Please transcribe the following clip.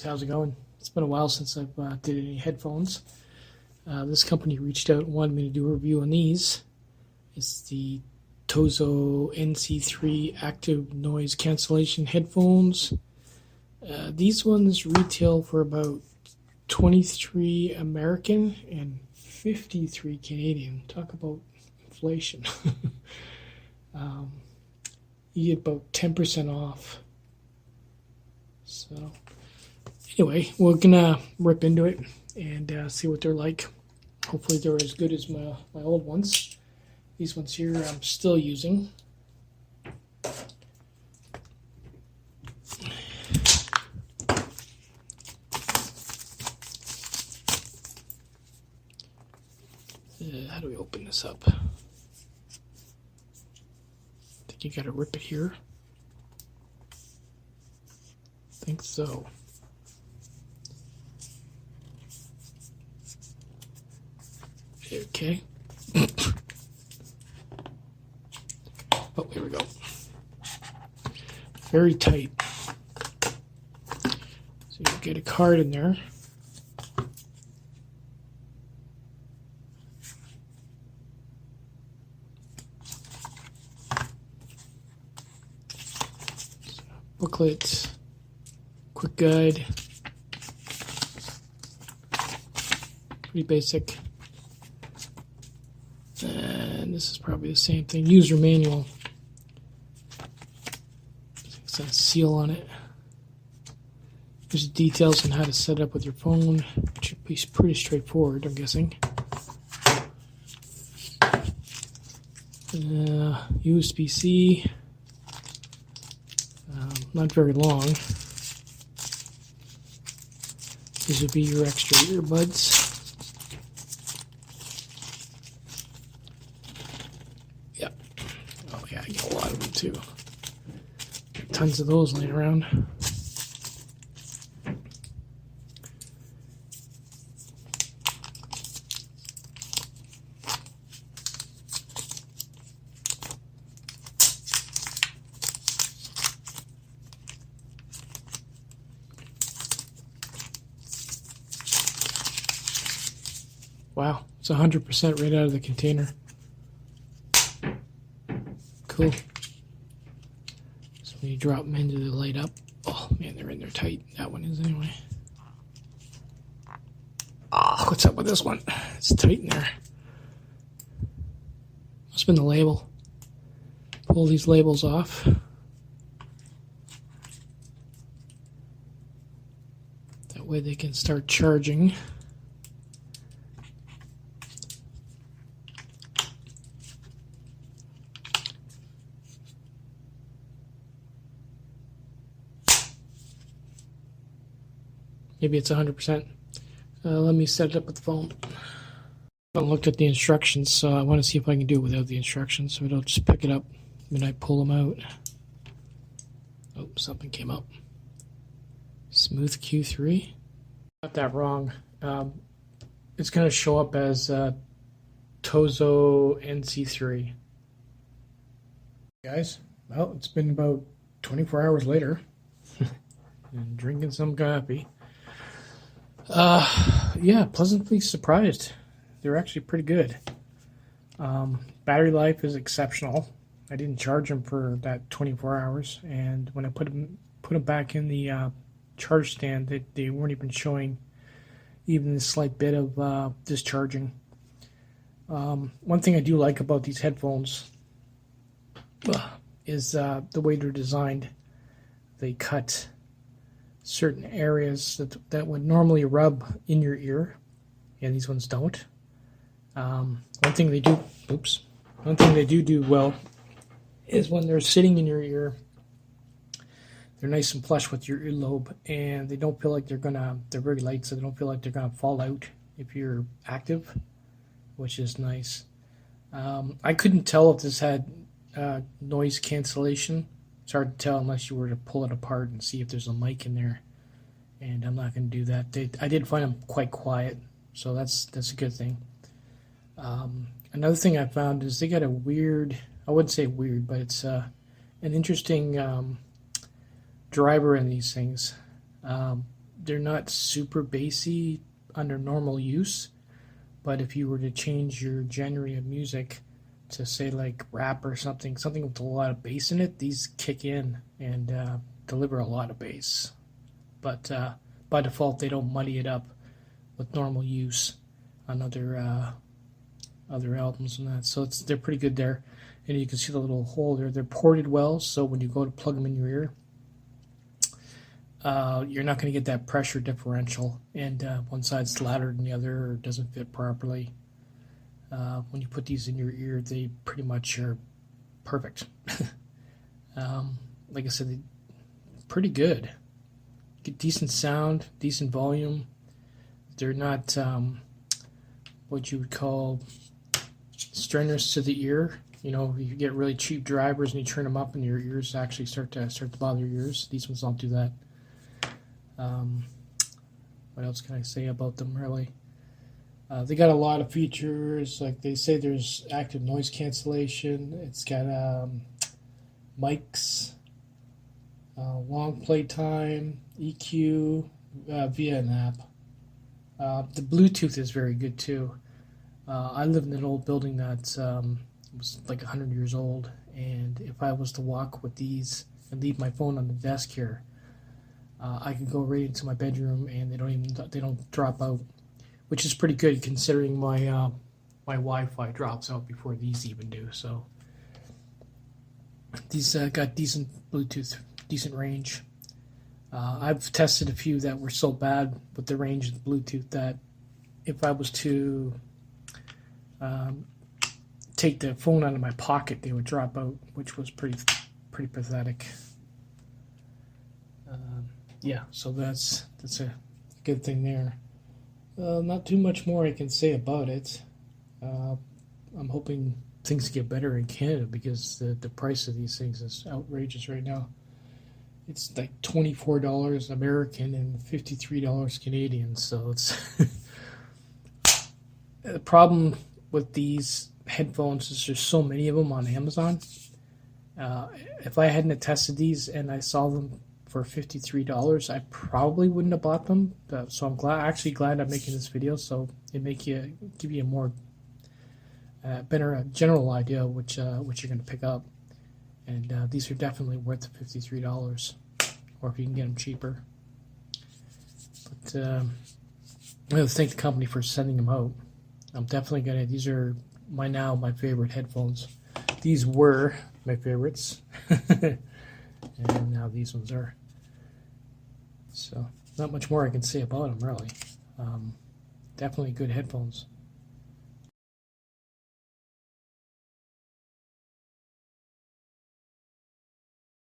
how's it going? It's been a while since I've did any headphones. This company reached out and wanted me to do a review on these. It's the TOZO NC3 active noise cancellation headphones. These ones retail for about 23 American and 53 Canadian. Talk about inflation. You get about 10% off. So anyway, we're gonna rip into it and see what they're like. Hopefully they're as good as my old ones. These ones here I'm still using. How do we open this up? I think you gotta rip it here. I think so. Okay. Oh, here we go. Very tight. So you get a card in there. Booklet, quick guide, pretty basic. And this is probably the same thing. User manual. It's got a seal on it. There's details on how to set it up with your phone. It should be pretty straightforward, I'm guessing. USB-C. Not very long. These would be your extra earbuds. Yep. Oh yeah, I get a lot of them too. Tons of those laying around. Wow, it's 100% right out of the container. Cool. So when you drop them into the light up, oh man, they're in there tight. That one is anyway. Oh, what's up with this one? It's tight in there. Must have been the label. Pull these labels off. That way they can start charging. Maybe it's 100%. Let me set it up with the phone. I haven't looked at the instructions, so I want to see if I can do it without the instructions, so I don't just pick it up when I pull them out. Oh, something came up. Smooth Q3. Got that wrong. It's going to show up as TOZO NC3. Guys, well, it's been about 24 hours later. And drinking some coffee. Yeah, pleasantly surprised. They're actually pretty good. Battery life is exceptional. I didn't charge them for that 24 hours, and when I put them back in the charge stand, they weren't even showing even a slight bit of discharging. One thing I do like about these headphones is the way they're designed. They cut certain areas that would normally rub in your ear, and these ones don't. One thing they do well is when they're sitting in your ear, they're nice and flush with your earlobe, and they don't feel like they're very light, so they don't feel like they're gonna fall out if you're active, which is nice. I couldn't tell if this had noise cancellation. It's hard to tell unless you were to pull it apart and see if there's a mic in there, and I'm not going to do that. I did find them quite quiet, so that's a good thing. Another thing I found is they got a weird, I wouldn't say weird, but it's an interesting driver in these things. they're not super bassy under normal use, but if you were to change your genre of music to say like rap or something with a lot of bass in it, these kick in and deliver a lot of bass. But by default, they don't muddy it up with normal use on other albums and that. So they're pretty good there. And you can see the little hole there. They're ported well, so when you go to plug them in your ear, you're not going to get that pressure differential, and one side's louder than the other or doesn't fit properly. When you put these in your ear, they pretty much are perfect. Like I said, they're pretty good. Get decent sound, decent volume. They're not what you would call strenuous to the ear. You know, you get really cheap drivers and you turn them up and your ears actually start to bother your ears. These ones don't do that. What else can I say about them, really? They got a lot of features. Like they say there's active noise cancellation. It's got mics, long play time, EQ via an app. The Bluetooth is very good too. I live in an old building that was like 100 years old, and if I was to walk with these and leave my phone on the desk here, I could go right into my bedroom and they don't drop out, which is pretty good considering my my Wi-Fi drops out before these even do. So these got decent Bluetooth, decent range. I've tested a few that were so bad with the range of the Bluetooth that if I was to take the phone out of my pocket, they would drop out, which was pretty pathetic. Yeah, so that's a good thing there. Not too much more I can say about it. I'm hoping things get better in Canada because the price of these things is outrageous right now. It's like $24 American and $53 Canadian, so it's the problem with these headphones is there's so many of them on Amazon. If I hadn't tested these and I saw them for $53, I probably wouldn't have bought them. So I'm glad I'm making this video, so it give you a more better general idea of what you're going to pick up. And these are definitely worth the $53, or if you can get them cheaper. But I want to thank the company for sending them out. I'm definitely gonna. These are my favorite headphones. These were my favorites, and now these ones are. So not much more I can say about them, really. Definitely good headphones.